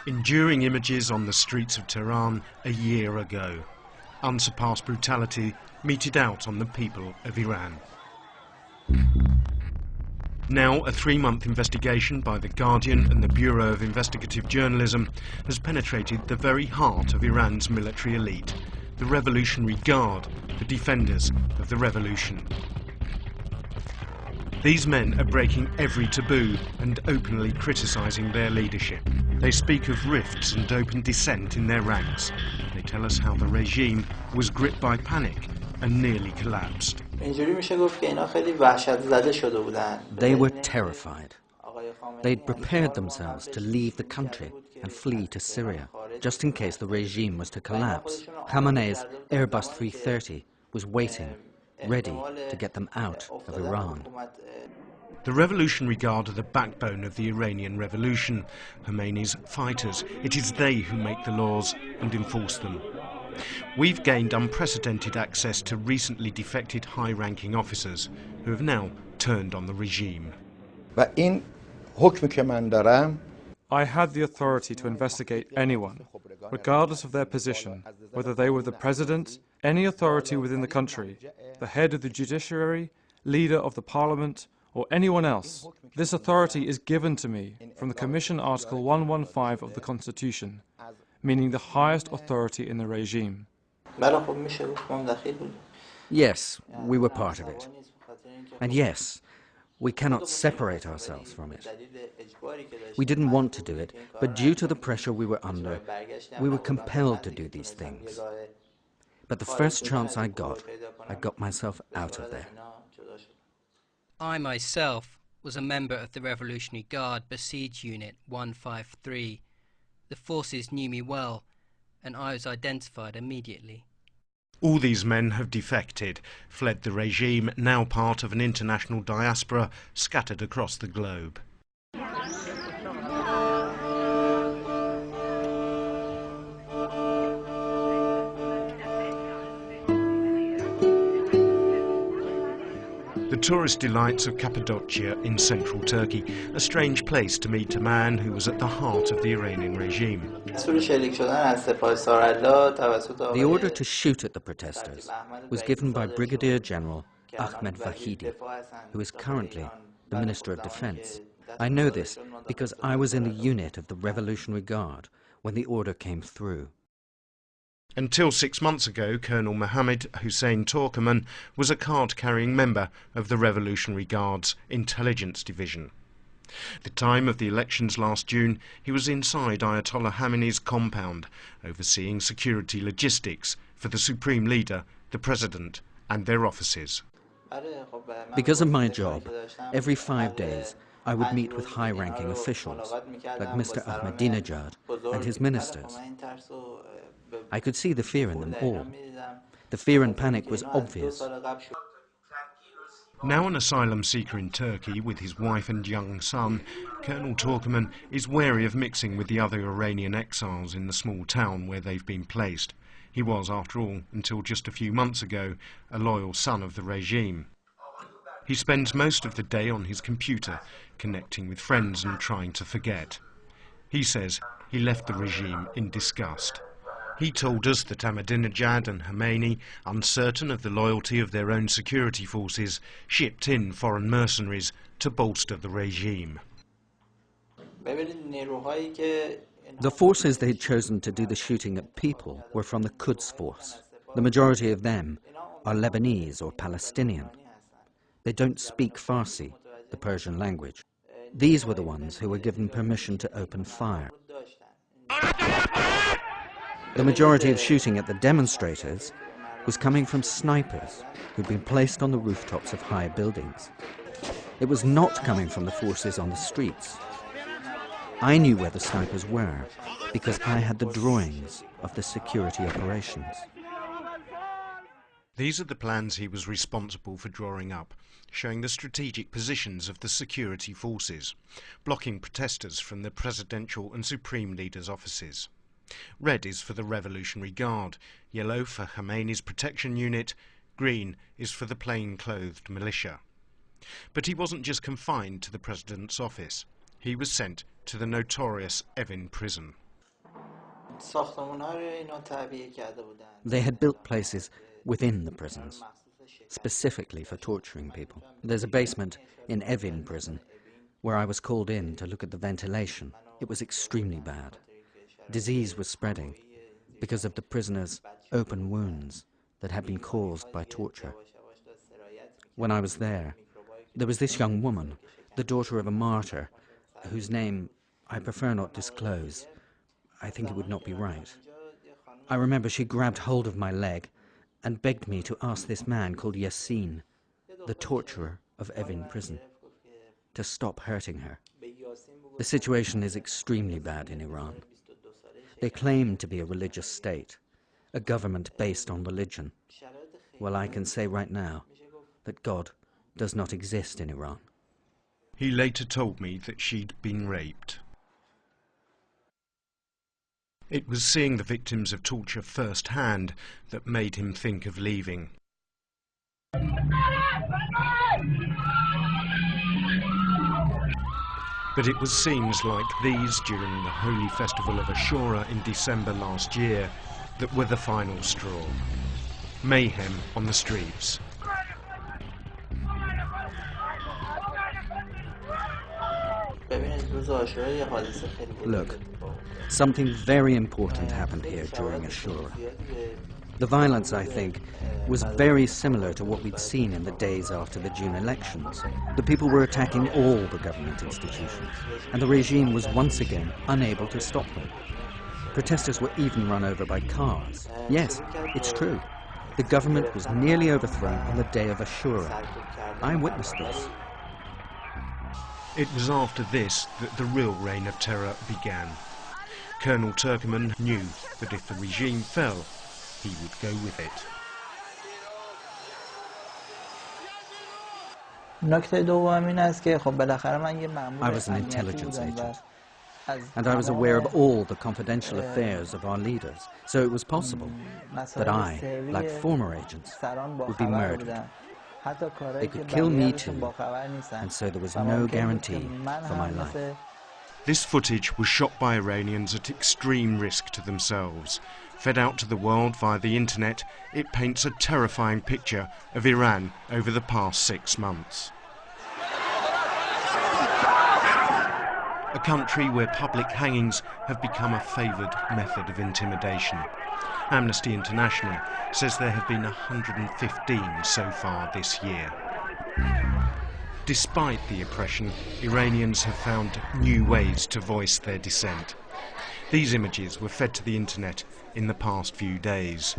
Enduring images on the streets of Tehran a year ago. Unsurpassed brutality meted out on the people of Iran. Now a 3-month investigation by The Guardian and the Bureau of Investigative Journalism has penetrated the very heart of Iran's military elite, the Revolutionary Guard, the defenders of the revolution. These men are breaking every taboo and openly criticising their leadership. They speak of rifts and open dissent in their ranks. They tell us how the regime was gripped by panic and nearly collapsed. They were terrified. They'd prepared themselves to leave the country and flee to Syria, just in case the regime was to collapse. Khamenei's Airbus 330 was waiting, ready to get them out of Iran. The Revolutionary Guard are the backbone of the Iranian revolution, Khomeini's fighters. It is they who make the laws and enforce them. We've gained unprecedented access to recently defected high-ranking officers who have now turned on the regime. I had the authority to investigate anyone, regardless of their position, whether they were the president, any authority within the country, the head of the judiciary, leader of the parliament, or anyone else. This authority is given to me from the Commission Article 115 of the Constitution, meaning the highest authority in the regime. Yes, we were part of it. And yes, we cannot separate ourselves from it. We didn't want to do it, but due to the pressure we were under, we were compelled to do these things. But the first chance I got myself out of there. I myself was a member of the Revolutionary Guard Besiege Unit 153. The forces knew me well, and I was identified immediately. All these men have defected, fled the regime, now part of an international diaspora scattered across the globe. The tourist delights of Cappadocia in central Turkey, a strange place to meet a man who was at the heart of the Iranian regime. The order to shoot at the protesters was given by Brigadier General Ahmed Vahidi, who is currently the Minister of Defense. I know this because I was in the unit of the Revolutionary Guard when the order came through. Until 6 months ago, Colonel Mohammed Hussein Torkerman was a card-carrying member of the Revolutionary Guard's Intelligence Division. At the time of the elections last June, he was inside Ayatollah Khamenei's compound, overseeing security logistics for the Supreme Leader, the President, and their offices. Because of my job, every 5 days I would meet with high-ranking officials, like Mr. Ahmadinejad and his ministers. I could see the fear in them all. The fear and panic was obvious. Now an asylum seeker in Turkey with his wife and young son, Colonel Torkerman is wary of mixing with the other Iranian exiles in the small town where they've been placed. He was, after all, until just a few months ago, a loyal son of the regime. He spends most of the day on his computer, connecting with friends and trying to forget. He says he left the regime in disgust. He told us that Ahmadinejad and Khomeini, uncertain of the loyalty of their own security forces, shipped in foreign mercenaries to bolster the regime. The forces they had chosen to do the shooting at people were from the Quds Force. The majority of them are Lebanese or Palestinian. They don't speak Farsi, the Persian language. These were the ones who were given permission to open fire. The majority of shooting at the demonstrators was coming from snipers who'd been placed on the rooftops of high buildings. It was not coming from the forces on the streets. I knew where the snipers were because I had the drawings of the security operations. These are the plans he was responsible for drawing up, showing the strategic positions of the security forces, blocking protesters from the presidential and supreme leaders' offices. Red is for the Revolutionary Guard, yellow for Khomeini's protection unit, green is for the plain-clothed militia. But he wasn't just confined to the president's office. He was sent to the notorious Evin prison. They had built places within the prisons, specifically for torturing people. There's a basement in Evin prison where I was called in to look at the ventilation. It was extremely bad. Disease was spreading because of the prisoners' open wounds that had been caused by torture. When I was there was this young woman, the daughter of a martyr, whose name I prefer not disclose. I think it would not be right. I remember she grabbed hold of my leg and begged me to ask this man called Yassin, the torturer of Evin prison, to stop hurting her. The situation is extremely bad in Iran. They claim to be a religious state, a government based on religion. Well, I can say right now that God does not exist in Iran. He later told me that she'd been raped. It was seeing the victims of torture firsthand that made him think of leaving. But it was scenes like these during the Holy Festival of Ashura in December last year that were the final straw. Mayhem on the streets. Look, something very important happened here during Ashura. The violence, I think, was very similar to what we'd seen in the days after the June elections. The people were attacking all the government institutions, and the regime was once again unable to stop them. Protesters were even run over by cars. Yes, it's true. The government was nearly overthrown on the day of Ashura. I witnessed this. It was after this that the real reign of terror began. Colonel Turkoman knew that if the regime fell, he would go with it. I was an intelligence agent, and I was aware of all the confidential affairs of our leaders, so it was possible that I, like former agents, would be murdered. They could kill me too, and so there was no guarantee for my life. This footage was shot by Iranians at extreme risk to themselves. Fed out to the world via the internet, it paints a terrifying picture of Iran over the past 6 months. A country where public hangings have become a favoured method of intimidation. Amnesty International says there have been 115 so far this year. Despite the oppression, Iranians have found new ways to voice their dissent. These images were fed to the internet in the past few days.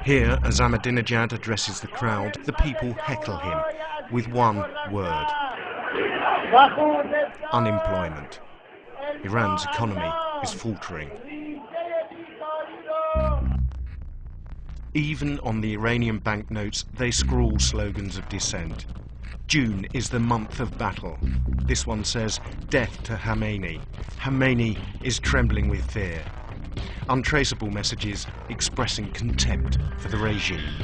Here, as Ahmadinejad addresses the crowd, the people heckle him with one word: unemployment. Iran's economy is faltering. Even on the Iranian banknotes, they scrawl slogans of dissent. June is the month of battle. This one says, "Death to Khamenei." Khamenei is trembling with fear. Untraceable messages expressing contempt for the regime.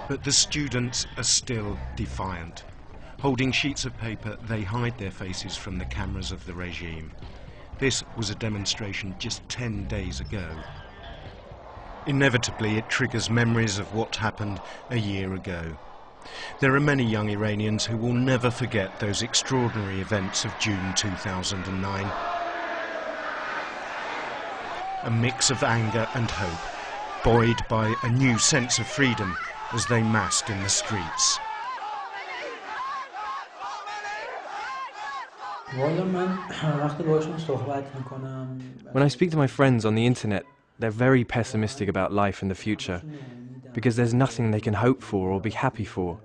But the students are still defiant. Holding sheets of paper, they hide their faces from the cameras of the regime. This was a demonstration just 10 days ago. Inevitably, it triggers memories of what happened a year ago. There are many young Iranians who will never forget those extraordinary events of June 2009. A mix of anger and hope, buoyed by a new sense of freedom as they massed in the streets. When I speak to my friends on the internet, they're very pessimistic about life in the future, because there's nothing they can hope for or be happy for.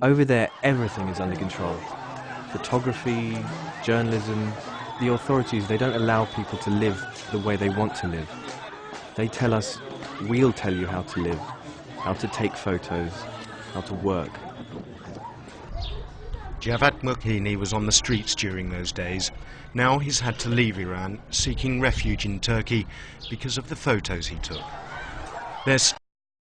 Over there, everything is under control. Photography, journalism, the authorities, they don't allow people to live the way they want to live. They tell us, we'll tell you how to live, how to take photos, how to work. Javad Moghini was on the streets during those days. Now he's had to leave Iran, seeking refuge in Turkey because of the photos he took. They're